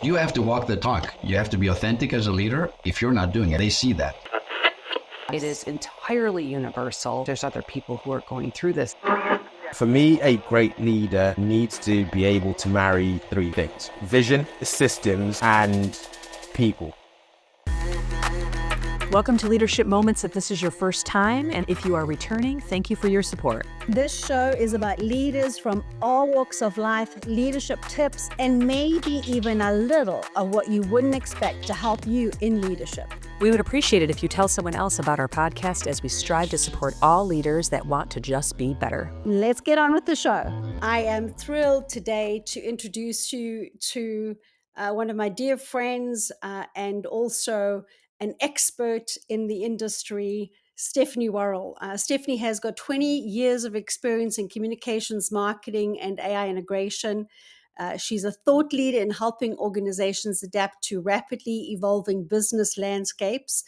You have to walk the talk. You have to be authentic as a leader. If you're not doing it, they see that. It is entirely universal. There's other people who are going through this. For me, a great leader needs to be able to marry three things: vision, systems, and people. Welcome to Leadership Moments. If this is your first time, and if you are returning, thank you for your support. This show is about leaders from all walks of life, leadership tips, and maybe even a little of what you wouldn't expect to help you in leadership. We would appreciate it if you tell someone else about our podcast, as we strive to support all leaders that want to just be better. Let's get on with the show. I am thrilled today to introduce you to one of my dear friends and also an expert in the industry, Stephanie Worrell. Stephanie has got 20 years of experience in communications, marketing, and AI integration. She's a thought leader in helping organizations adapt to rapidly evolving business landscapes.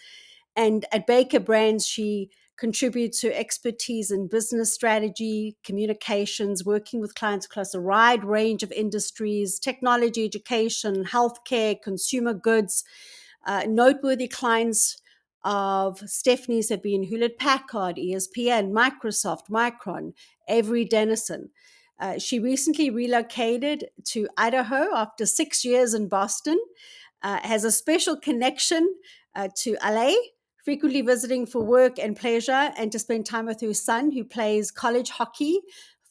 And at Baker Brands, she contributes her expertise in business strategy, communications, working with clients across a wide range of industries, technology, education, healthcare, consumer goods. Noteworthy clients of Stephanie's have been Hewlett-Packard, ESPN, Microsoft, Micron, Avery Dennison. She recently relocated to Idaho after 6 years in Boston, has a special connection to LA, frequently visiting for work and pleasure, and to spend time with her son, who plays college hockey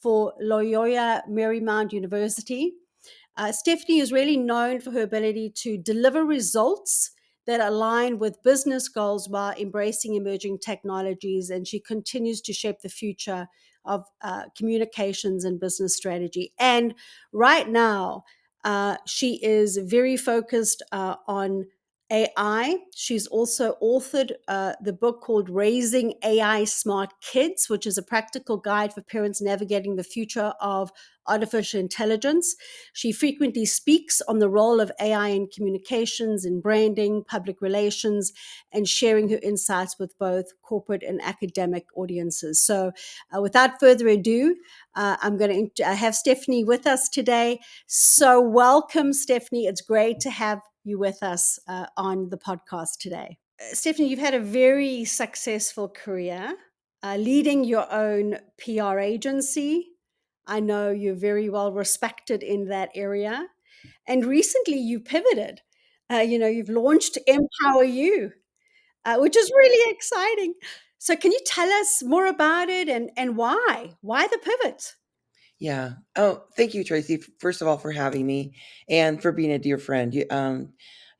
for Loyola Marymount University. Stephanie is really known for her ability to deliver results that align with business goals while embracing emerging technologies, and she continues to shape the future of communications and business strategy. And right now, she is very focused on AI. She's also authored the book called Raising AI Smart Kids, which is a practical guide for parents navigating the future of artificial intelligence. She frequently speaks on the role of AI in communications, in branding, public relations, and sharing her insights with both corporate and academic audiences. So without further ado, I'm going to have Stephanie with us today. So welcome, Stephanie. It's great to have you with us on the podcast today. Stephanie, you've had a very successful career leading your own PR agency. I know you're very well respected in that area. And recently you pivoted. You've launched Empower You, which is really exciting. So can you tell us more about it and why? Why the pivot? Yeah. Oh, thank you, Tracy. First of all, for having me and for being a dear friend.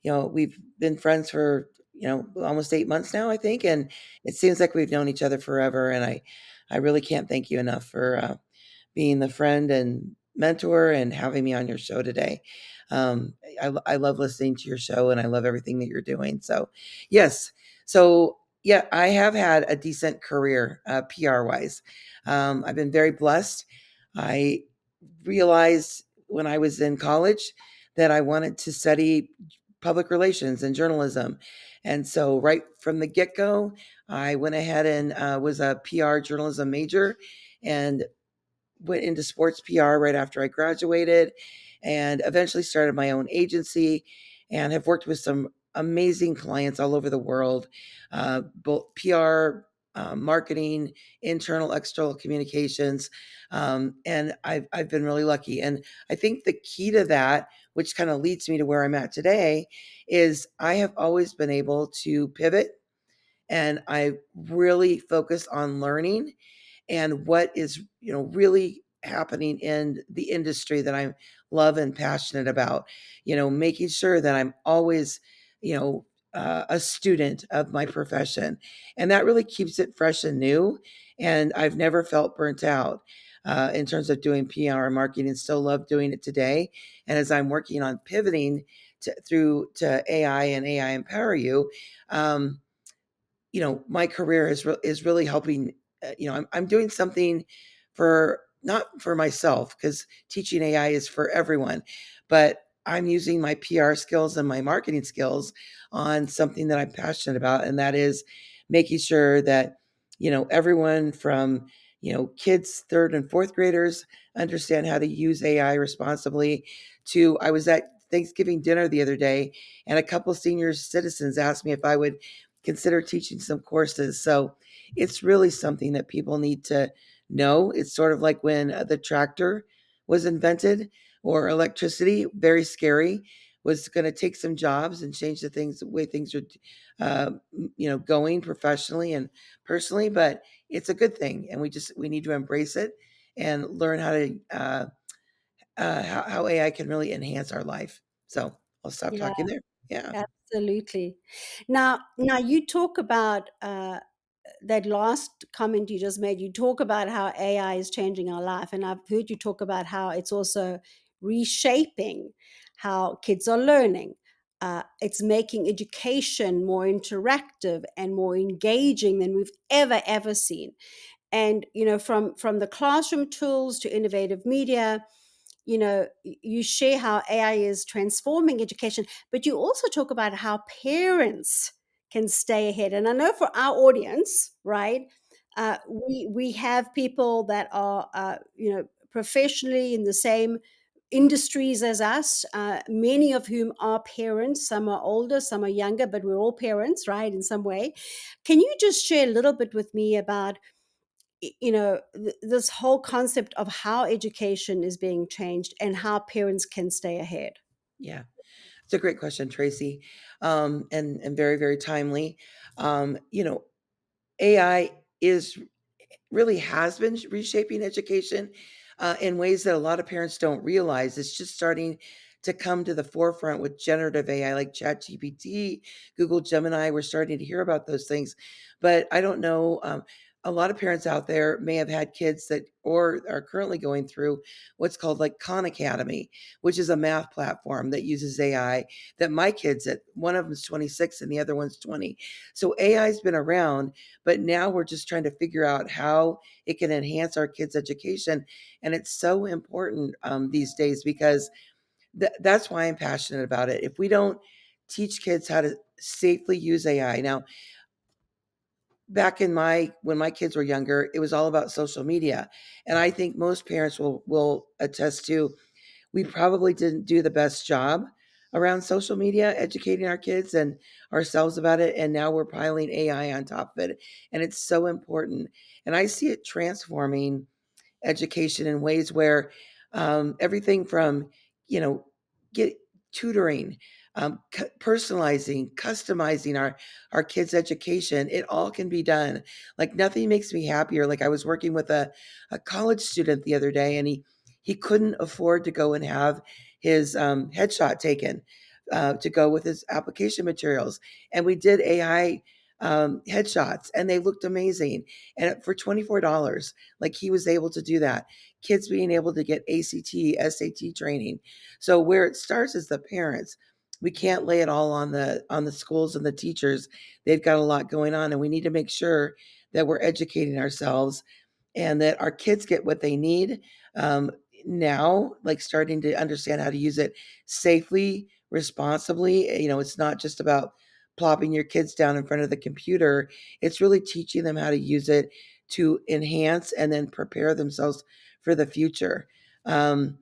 We've been friends for, almost 8 months now, I think. And it seems like we've known each other forever. And I really can't thank you enough for being the friend and mentor and having me on your show today. I love listening to your show and I love everything that you're doing. So, yes. So, yeah, I have had a decent career PR wise. I've been very blessed. I realized when I was in college that I wanted to study public relations and journalism. And so right from the get-go, I went ahead and was a PR journalism major and went into sports PR right after I graduated, and eventually started my own agency and have worked with some amazing clients all over the world, both PR, marketing, internal, external communications. And I've been really lucky. And I think the key to that, which kind of leads me to where I'm at today, is I have always been able to pivot, and I really focus on learning and what is, really happening in the industry that I love and passionate about, making sure that I'm always, a student of my profession. And that really keeps it fresh and new. And I've never felt burnt out in terms of doing PR and marketing, and still love doing it today. And as I'm working on pivoting to AI and AI Empower You, my career is really helping. I'm doing something for not for myself, because teaching AI is for everyone, but I'm using my PR skills and my marketing skills on something that I'm passionate about, and that is making sure that everyone from kids, third and fourth graders understand how to use AI responsibly. To I was at Thanksgiving dinner the other day, and a couple senior citizens asked me if I would consider teaching some courses. So it's really something that people need to know. It's sort of like when the tractor was invented, or electricity, very scary, was going to take some jobs and change the way things are, going professionally and personally. But it's a good thing, and we need to embrace it and learn how to how AI can really enhance our life. So I'll stop Yeah, talking there. Yeah. absolutely. Now you talk about that last comment you just made. You talk about how AI is changing our life, and I've heard you talk about how it's also reshaping how kids are learning. It's making education more interactive and more engaging than we've ever seen. And from the classroom tools to innovative media, you share how AI is transforming education, but you also talk about how parents can stay ahead. And I know for our audience, right, we have people that are professionally in the same industries as us, many of whom are parents. Some are older, some are younger, but we're all parents, right, in some way. Can you just share a little bit with me about this whole concept of how education is being changed and how parents can stay ahead? Yeah. It's a great question, Tracy, and very, very timely. AI is really has been reshaping education in ways that a lot of parents don't realize. It's just starting to come to the forefront with generative AI like ChatGPT, Google Gemini. We're starting to hear about those things, but I don't know. A lot of parents out there may have had kids that or are currently going through what's called like Khan Academy, which is a math platform that uses AI. That my kids, at one of them's 26 and the other one's 20. So AI's been around, but now we're just trying to figure out how it can enhance our kids' education. And it's so important these days because that's why I'm passionate about it. If we don't teach kids how to safely use AI, now back in my when my kids were younger, it was all about social media, and I think most parents will attest to we probably didn't do the best job around social media, educating our kids and ourselves about it. And now we're piling AI on top of it. And it's so important. And I see it transforming education in ways where everything from, you know, get tutoring, personalizing, customizing our kids' education, it all can be done. Like nothing makes me happier. Like I was working with a college student the other day, and he couldn't afford to go and have his headshot taken to go with his application materials, and we did AI headshots, and they looked amazing. And for $24, like he was able to do that. Kids being able to get ACT, SAT training. So where it starts is the parents. We can't lay it all on the schools and the teachers. They've got a lot going on, and we need to make sure that we're educating ourselves and that our kids get what they need now, like starting to understand how to use it safely, responsibly. It's not just about plopping your kids down in front of the computer. It's really teaching them how to use it to enhance and then prepare themselves for the future. Um,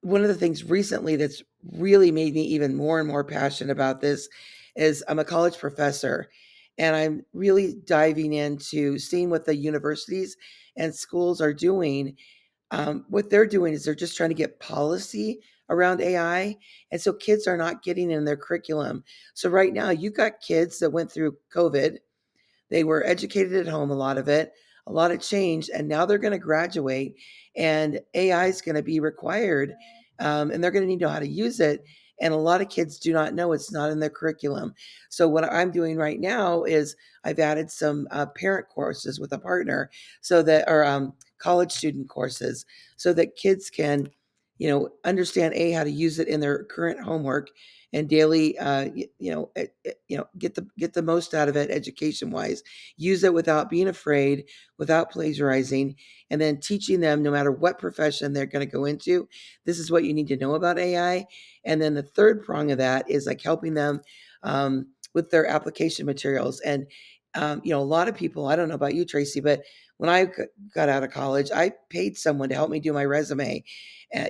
One of the things recently that's really made me even more and more passionate about this is I'm a college professor, and I'm really diving into seeing what the universities and schools are doing. What they're doing is they're just trying to get policy around AI. And so kids are not getting in their curriculum. So right now, you've got kids that went through COVID. They were educated at home, a lot of it, a lot of change, and now they're going to graduate, and AI is going to be required, and they're going to need to know how to use it. And a lot of kids do not know it's not in their curriculum. So what I'm doing right now is I've added some parent courses with a partner, so that are college student courses, so that kids can, understand how to use it in their current homework and daily, get the most out of it education wise. Use it without being afraid, without plagiarizing, and then teaching them no matter what profession they're going to go into. This is what you need to know about AI. And then the third prong of that is like helping them with their application materials. And A lot of people, I don't know about you, Tracy, but when I got out of college, I paid someone to help me do my resume, and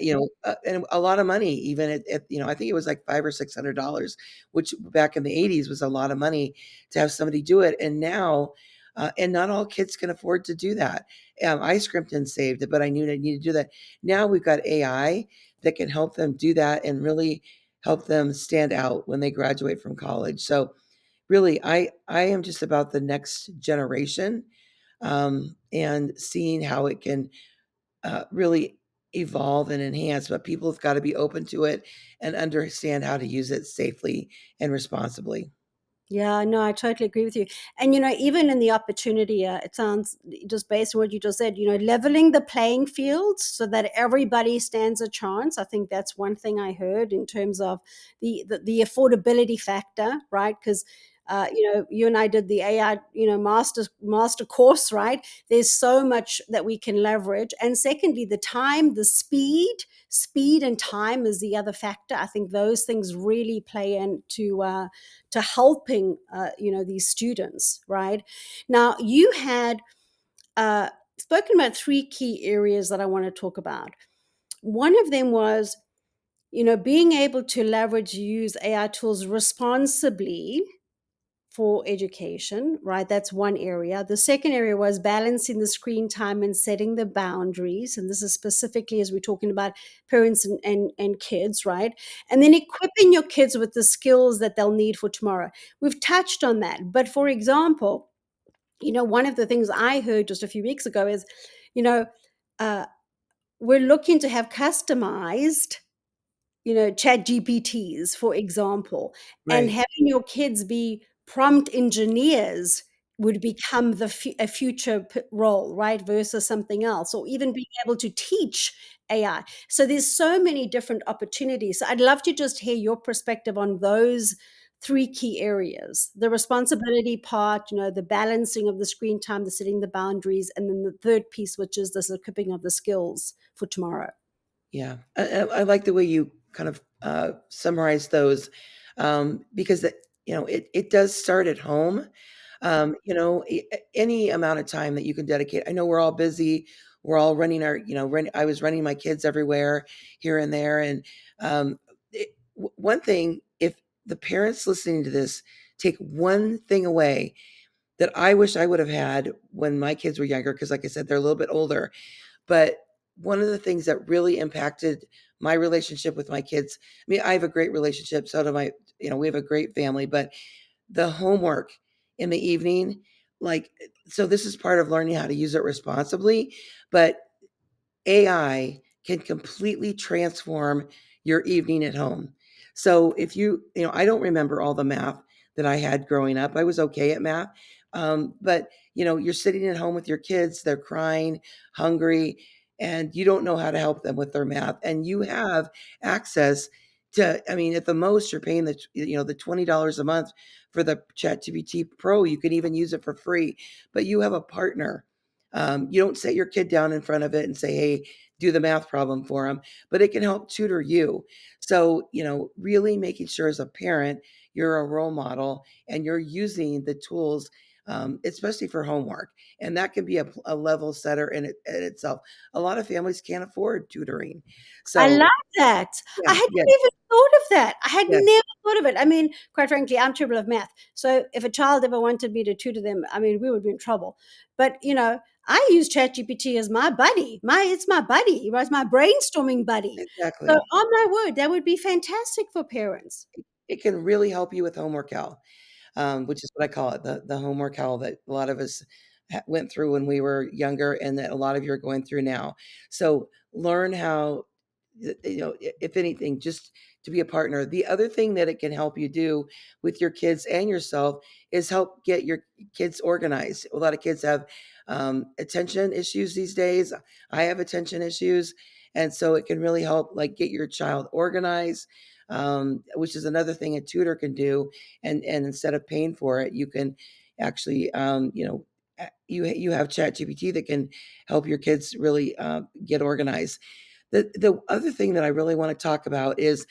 a lot of money, even I think it was like $500 or $600, which back in the 80s was a lot of money to have somebody do it. And now, and not all kids can afford to do that. I scrimped and saved it, but I knew I needed to do that. Now we've got AI that can help them do that and really help them stand out when they graduate from college. So really, I am just about the next generation, and seeing how it can really evolve and enhance, but people have got to be open to it and understand how to use it safely and responsibly. Yeah, no, I totally agree with you. And, even in the opportunity, it sounds just based on what you just said, leveling the playing field so that everybody stands a chance. I think that's one thing I heard in terms of the affordability factor, right? Because, you and I did the AI, master course, right? There's so much that we can leverage. And secondly, the time, the speed and time is the other factor. I think those things really play into, to helping these students, right? Now you had spoken about three key areas that I want to talk about. One of them was being able to leverage, use AI tools responsibly for education, right? That's one area. The second area was balancing the screen time and setting the boundaries. And this is specifically as we're talking about parents and kids, right? And then equipping your kids with the skills that they'll need for tomorrow. We've touched on that. But for example, one of the things I heard just a few weeks ago is, you know, uh, we're looking to have customized chat GPTs, for example, and Right. having your kids be prompt engineers would become a future role, right? Versus something else, or even being able to teach AI. So there's so many different opportunities. So I'd love to just hear your perspective on those three key areas: the responsibility part, the balancing of the screen time, the setting the boundaries, and then the third piece, which is this equipping of the skills for tomorrow. Yeah, I like the way you kind of summarize those, because it does start at home. Any amount of time that you can dedicate. I know we're all busy. We're all running I was running my kids everywhere, here and there, and one thing, if the parents listening to this take one thing away that I wish I would have had when my kids were younger, because like I said, they're a little bit older, but one of the things that really impacted my relationship with my kids, I mean, I have a great relationship, so do we have a great family, but the homework in the evening, like, so this is part of learning how to use it responsibly, but AI can completely transform your evening at home. So if I don't remember all the math that I had growing up. I was okay at math. But you're sitting at home with your kids, they're crying, hungry, and you don't know how to help them with their math. And you have access to, I mean, at the most you're paying the $20 a month for the ChatGPT Pro. You can even use it for free, but you have a partner. You don't set your kid down in front of it and say, hey, do the math problem for them, but it can help tutor you. So, really making sure as a parent, you're a role model and you're using the tools, especially for homework. And that can be a level setter in itself. A lot of families can't afford tutoring. I So, love that. I yeah, hadn't yeah, even thought of that. I had yeah, never thought of it. I mean, quite frankly, I'm terrible at math. So if a child ever wanted me to tutor them, I mean, we would be in trouble. But I use ChatGPT as my buddy. It's my buddy, right? It's my brainstorming buddy. So exactly. on my word, that would be fantastic for parents. It can really help you with homework, Al. Which is what I call it, the homework hell that a lot of us went through when we were younger, and that a lot of you are going through now. So learn how, if anything, just to be a partner. The other thing that it can help you do with your kids and yourself is help get your kids organized. A lot of kids have attention issues these days. I have attention issues. And so it can really help, like, get your child organized, which is another thing a tutor can do. And instead of paying for it, you can actually, you have Chat GPT that can help your kids really get organized. The other thing that I really want to talk about is,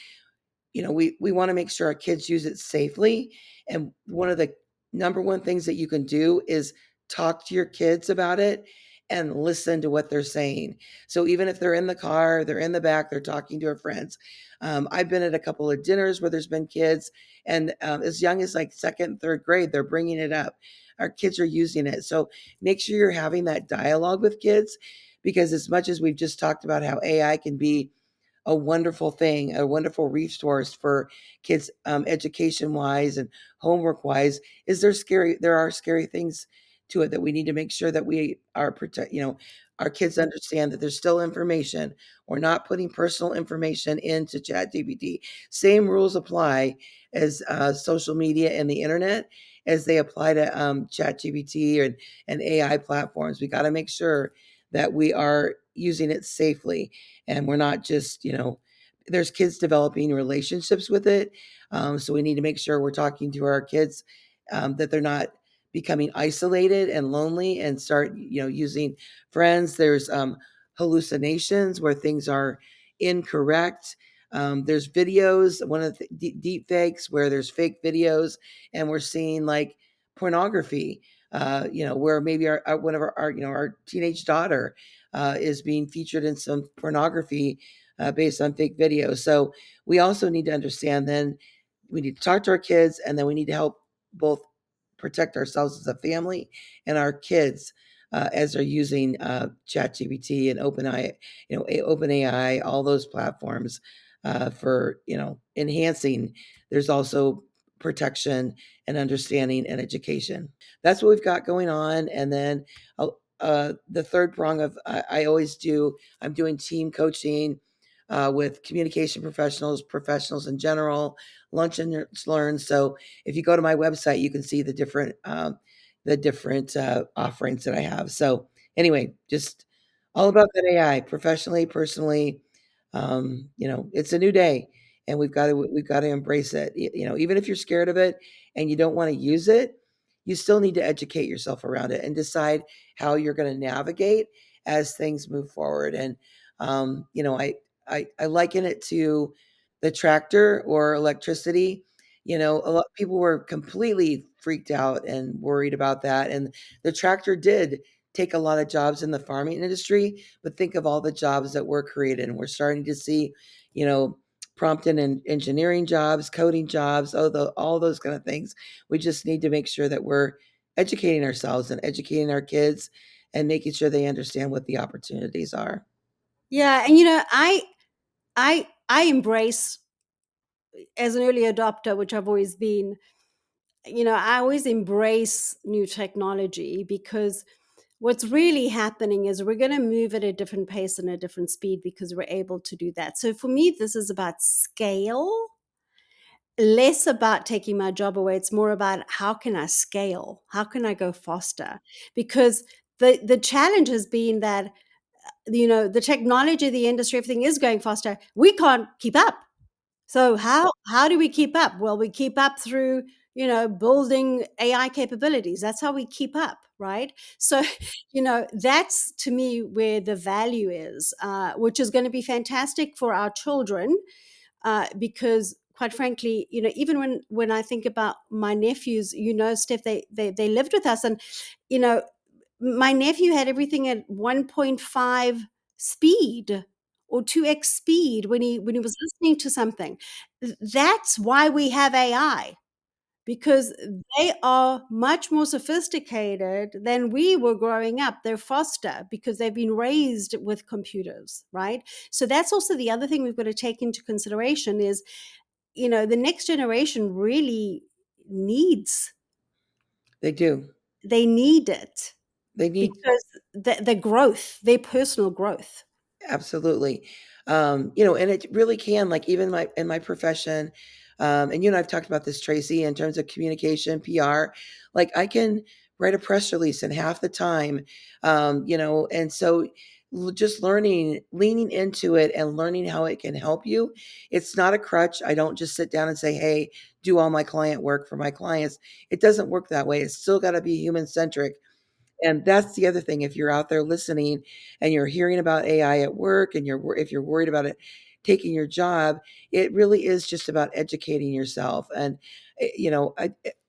we want to make sure our kids use it safely. And one of the number one things that you can do is talk to your kids about it and listen to what they're saying. So even if they're in the car, they're in the back, they're talking to their friends. I've been at a couple of dinners where there's been kids, and as young as like second, third grade, they're bringing it up. Our kids are using it. So make sure you're having that dialogue with kids, because as much as we've just talked about how AI can be a wonderful thing, a wonderful resource for kids, education wise and homework wise, there are scary things to it that we need to make sure that we are our kids understand that there's still information. We're not putting personal information into ChatGPT. Same rules apply as social media and the internet as they apply to ChatGPT and AI platforms. We got to make sure that we are using it safely, and we're not just, there's kids developing relationships with it. So we need to make sure we're talking to our kids, that they're not becoming isolated and lonely and start, using friends. There's hallucinations where things are incorrect. There's videos, one of the deep fakes where there's fake videos, and we're seeing like pornography, where maybe one of our teenage daughter is being featured in some pornography based on fake videos. So we also need to understand, then we need to talk to our kids, and then we need to help both protect ourselves as a family and our kids as they're using ChatGPT and OpenAI, all those platforms for enhancing. There's also protection and understanding and education. That's what we've got going on. And then the third prong of I always do. I'm doing team coaching with communication professionals in general, lunch and learn. So if you go to my website, you can see the different offerings that I have. So anyway, just all about that AI, professionally, personally. It's a new day, and we've got to embrace it. Even if you're scared of it and you don't want to use it, you still need to educate yourself around it and decide how you're going to navigate as things move forward. And I liken it to the tractor or electricity. A lot of people were completely freaked out and worried about that. And the tractor did take a lot of jobs in the farming industry, but think of all the jobs that were created. And we're starting to see, prompt and engineering jobs, coding jobs, all those kind of things. We just need to make sure that we're educating ourselves and educating our kids and making sure they understand what the opportunities are. Yeah, and I embrace, as an early adopter, which I've always been, I always embrace new technology, because what's really happening is we're going to move at a different pace and a different speed because we're able to do that. So for me, this is about scale, less about taking my job away. It's more about how can I scale? How can I go faster? Because the challenge has been that, the technology, the industry, everything is going faster. We can't keep up. So how do we keep up? Well, we keep up through, building AI capabilities. That's how we keep up, right? So, that's to me where the value is, which is going to be fantastic for our children, because quite frankly, even when I think about my nephews, Steph, they lived with us, and you know, my nephew had everything at 1.5 speed or 2x speed when he was listening to something. That's why we have AI, because they are much more sophisticated than we were growing up. They're faster because they've been raised with computers, right? So that's also the other thing we've got to take into consideration is, the next generation really needs, They do. they need it, They need. because the growth, their personal growth. Absolutely. And it really can, like, even in my profession, and you and I've talked about this, Tracy, in terms of communication, PR, like I can write a press release in half the time, and so just leaning into it and learning how it can help you. It's not a crutch. I don't just sit down and say, hey, do all my client work for my clients. It doesn't work that way. It's still got to be human centric. And that's the other thing. If you're out there listening and you're hearing about AI at work, and if you're worried about it taking your job, it really is just about educating yourself. And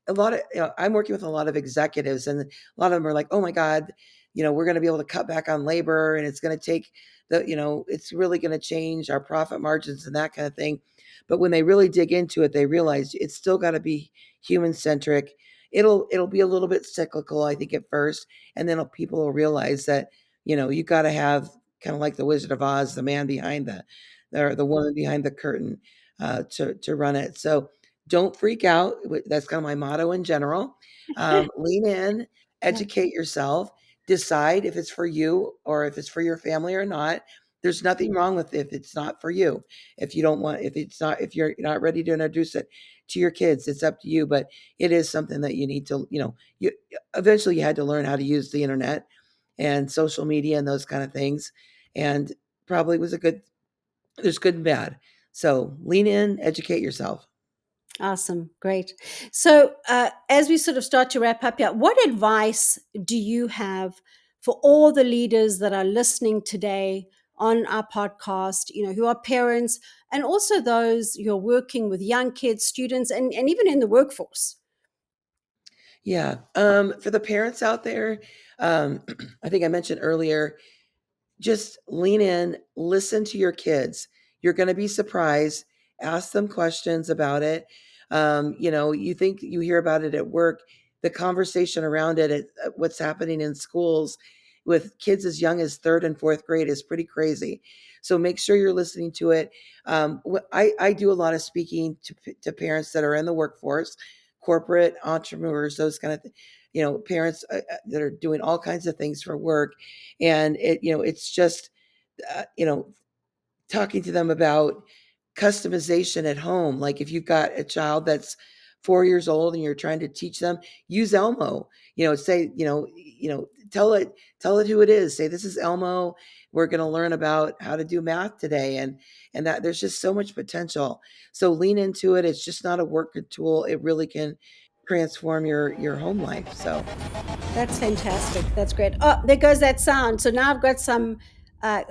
a lot of, I'm working with a lot of executives, and a lot of them are like, oh my God, we're going to be able to cut back on labor, and it's going to take it's really going to change our profit margins and that kind of thing. But when they really dig into it, they realize it's still got to be human centric. It'll be a little bit cyclical, I think, at first, and then people will realize that you got to have, kind of like the Wizard of Oz, the man behind the woman behind the curtain, to run it. So don't freak out. That's kind of my motto in general. Lean in, educate yourself, decide if it's for you or if it's for your family or not. There's nothing wrong with if it's not for you. If you don't want, if you're not ready to introduce it to your kids, it's up to you. But it is something that you need to, you eventually you had to learn how to use the internet and social media and those kind of things. And probably was there's good and bad. So lean in, educate yourself. Awesome. Great. So, as we sort of start to wrap up here, what advice do you have for all the leaders that are listening today on our podcast, who are parents and also those who are working with young kids, students, and even in the workforce? Yeah. For the parents out there, I think I mentioned earlier, just lean in, listen to your kids. You're going to be surprised. Ask them questions about it. You think you hear about it at work, the conversation around it, at what's happening in schools with kids as young as third and fourth grade is pretty crazy. So make sure you're listening to it. I do a lot of speaking to parents that are in the workforce, corporate entrepreneurs, those kind of parents that are doing all kinds of things for work. And it's just, uh, you know, talking to them about customization at home. Like if you've got a child that's 4 years old and you're trying to teach them, use Elmo. Say, tell it who it is. Say, this is Elmo. We're going to learn about how to do math today, and that there's just so much potential. So lean into it. It's just not a work tool. It really can transform your home life. So. That's fantastic. That's great. Oh, there goes that sound. So now I've got some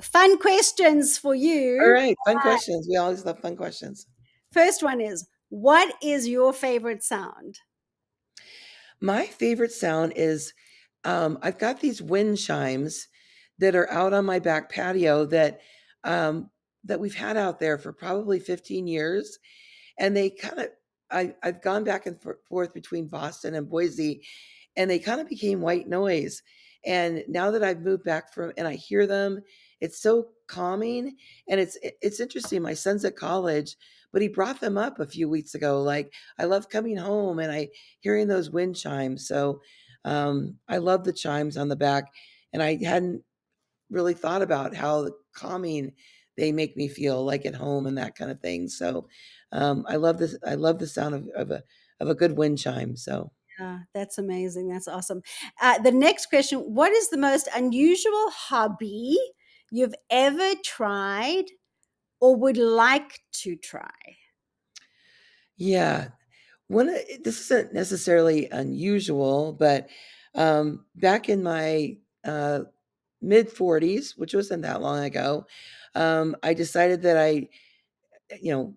fun questions for All you. right, fun questions. We always love fun questions. First one is, what is your favorite sound? My favorite sound is I've got these wind chimes that are out on my back patio that we've had out there for probably 15 years. And they kind of, I've gone back and forth between Boston and Boise, and they kind of became white noise. And now that I've moved back and I hear them, it's so calming. And it's interesting. My son's at college, but he brought them up a few weeks ago. Like, I love coming home and I hearing those wind chimes. So I love the chimes on the back, and I hadn't really thought about how calming they make me feel, like at home and that kind of thing. So I love this. I love the sound of a good wind chime. So. That's amazing. That's awesome. The next question, what is the most unusual hobby you've ever tried or would like to try? Yeah. This isn't necessarily unusual, but back in my mid 40s, which wasn't that long ago, I decided that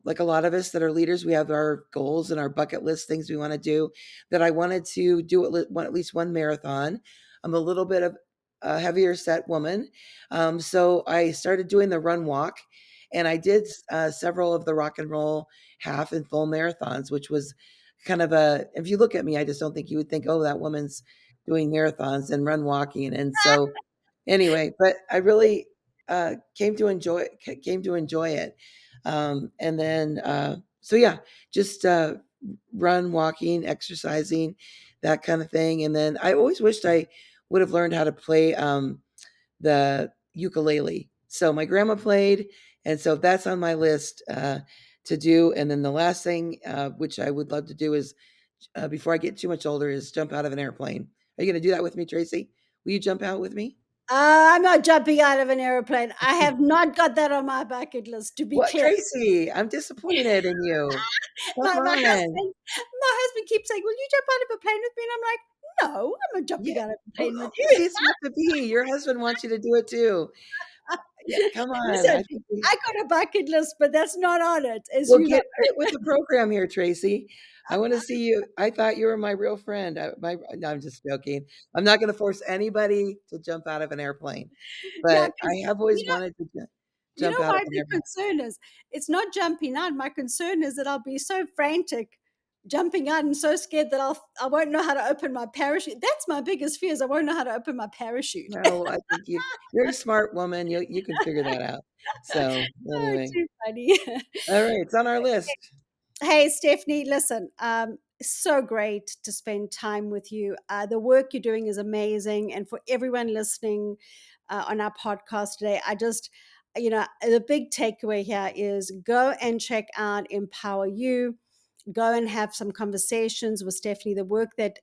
like a lot of us that are leaders, we have our goals and our bucket list things we want to do, that I wanted to do at least one marathon. I'm a little bit of a heavier set woman. So I started doing the run walk, and I did several of the rock and roll half and full marathons, which was kind of if you look at me, I just don't think you would think, oh, that woman's doing marathons and run walking. And so anyway, but I really came to enjoy it. And then, so yeah, just run, walking, exercising, that kind of thing. And then I always wished I would have learned how to play the ukulele. So my grandma played, and so that's on my list to do. And then the last thing, which I would love to do is, before I get too much older, is jump out of an airplane. Are you going to do that with me, Tracy? Will you jump out with me? I'm not jumping out of an airplane. I have not got that on my bucket list, to be What, clear. Tracy? I'm disappointed in you. Come My on. husband keeps saying, will you jump out of a plane with me? And I'm like, no, I'm not jumping Yeah. out of a plane with See, you. it's meant to be. Your husband wants you to do it too. Yeah, come on. Listen, I think we I got a bucket list, but that's not on it, as Well, you know. get with the program here, Tracy. I wanna see you. I thought you were my real friend. No, I'm just joking. I'm not gonna force anybody to jump out of an airplane, Yeah, but I because have always wanted to you jump know out of what an my airplane. concern is? It's not jumping out. My concern is that I'll be so frantic jumping out and so scared that I won't know how to open my parachute. That's my biggest fear is I won't know how to open my parachute. No, I think you're a smart woman. You can figure that out. So, Oh, anyway. too funny. All right, it's on our list. Hey, Stephanie, listen, so great to spend time with you. The work you're doing is amazing. And for everyone listening on our podcast today, the big takeaway here is go and check out Empower You. Go and have some conversations with Stephanie. The work that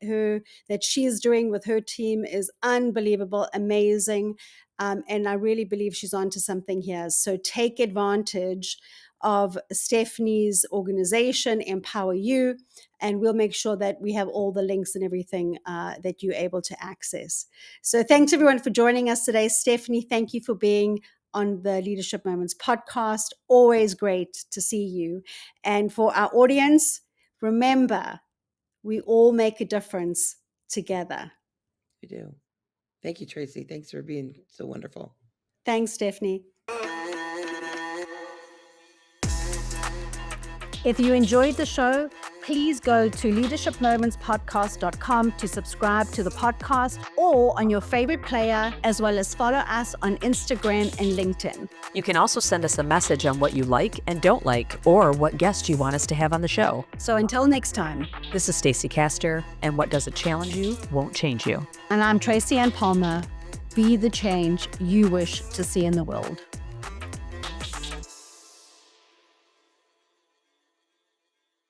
she's doing with her team is unbelievable, amazing, and I really believe she's onto something here. So take advantage of Stephanie's organization, Empower You, and we'll make sure that we have all the links and everything that you're able to access. So thanks everyone for joining us today. Stephanie, thank you for being on the Leadership Moments podcast. Always great to see you. And for our audience, remember, we all make a difference together. We do. Thank you, Tracy. Thanks for being so wonderful. Thanks, Stephanie. If you enjoyed the show, please go to leadershipmomentspodcast.com to subscribe to the podcast or on your favorite player, as well as follow us on Instagram and LinkedIn. You can also send us a message on what you like and don't like, or what guest you want us to have on the show. So until next time, This is Stacey Castor, and what doesn't challenge you won't change you. and I'm Tracy Ann Palmer. Be the change you wish to see in the world.